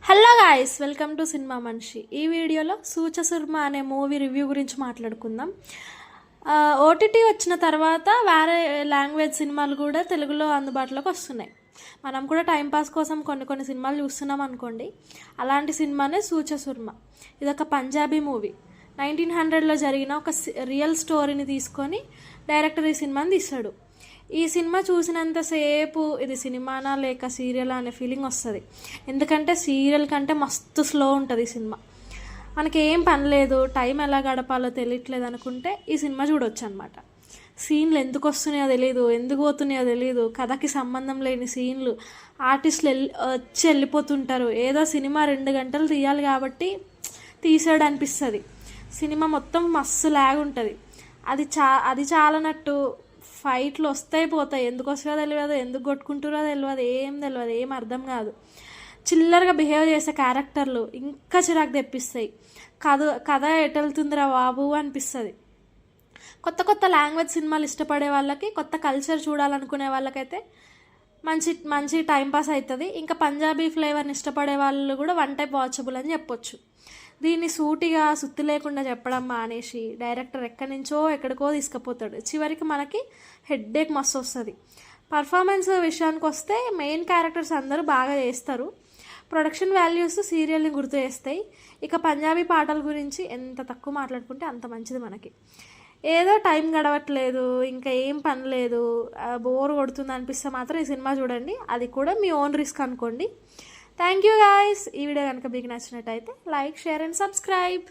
Hello guys, welcome to cinema మనిషి. ఈ వీడియోలో సూచ సుర్మ అనే మూవీ రివ్యూ గురించి మాట్లాడుకుందాం. ఓటీటీ వచ్చిన తర్వాత వేరే లాంగ్వేజ్ సినిమాలు కూడా తెలుగులో అందుబాటులోకి వస్తున్నాయి. మనం కూడా టైంపాస్ కోసం కొన్ని సినిమాలు చూస్తున్నాం అనుకోండి. అలాంటి సినిమానే సూచ సుర్మ. ఇదొక పంజాబీ మూవీ. 1900లో జరిగిన ఒక రియల్ స్టోరీని తీసుకొని డైరెక్టర్ ఈ సినిమాని తీస్తాడు. ఈ సినిమా చూసినంతసేపు ఇది సినిమానా లేక సీరియలా అనే ఫీలింగ్ వస్తుంది. ఎందుకంటే సీరియల్ కంటే మస్తు స్లో ఉంటుంది ఈ సినిమా. మనకి ఏం పని లేదు, టైం ఎలా గడపాలో తెలియట్లేదు అనుకుంటే ఈ సినిమా చూడొచ్చు అనమాట. సీన్లు ఎందుకు వస్తున్నాయో తెలియదు, ఎందుకు పోతున్నాయో తెలియదు, కథకి సంబంధం లేని సీన్లు, ఆర్టిస్టులు వచ్చి వెళ్ళిపోతుంటారు. ఏదో సినిమా 2 గంటలు తీయాలి కాబట్టి తీసాడు అనిపిస్తుంది. సినిమా మొత్తం మస్తు లాగ్ ఉంటుంది. అది చాలనట్టు ఫైట్లు వస్తాయి పోతాయి, ఎందుకు వస్తాయో తెలియదు, ఎందుకు కొట్టుకుంటారో తెలియదు, ఏం అర్థం కాదు. చిల్లరగా బిహేవ్ చేసే క్యారెక్టర్లు ఇంకా చిరాకు తెప్పిస్తాయి. కథ ఎటెళ్తుందిరా బాబు అనిపిస్తుంది. కొత్త లాంగ్వేజ్ సినిమాలు ఇష్టపడే వాళ్ళకి, కొత్త కల్చర్ చూడాలనుకునే వాళ్ళకైతే మంచి టైంపాస్ అవుతుంది. ఇంకా పంజాబీ ఫ్లేవర్ని ఇష్టపడే వాళ్ళు కూడా వన్ టైప్ వాచబుల్ అని చెప్పొచ్చు. దీన్ని సూటిగా సుత్తి లేకుండా చెప్పడం మానేసి డైరెక్టర్ ఎక్కడి నుంచో ఎక్కడికో తీసుకుపోతాడు. చివరికి మనకి హెడ్ఏక్ మస్తు వస్తుంది. పర్ఫార్మెన్స్ విషయానికి వస్తే మెయిన్ క్యారెక్టర్స్ అందరూ బాగా చేస్తారు. ప్రొడక్షన్ వాల్యూస్ సీరియల్ని గుర్తు చేస్తాయి. ఇక పంజాబీ పాటల గురించి ఎంత తక్కువ మాట్లాడుకుంటే అంత మంచిది మనకి. ఏదో టైం గడవట్లేదు, ఇంకా ఏం పని లేదు, బోర్ కొడుతుంది అనిపిస్తే మాత్రం ఈ సినిమా చూడండి. అది కూడా మీ ఓన్ రిస్క్ అనుకోండి. Thank you guys. ఈ వీడియో కనుక మీకు నచ్చినట్టయితే లైక్, షేర్ అండ్ సబ్స్క్రైబ్.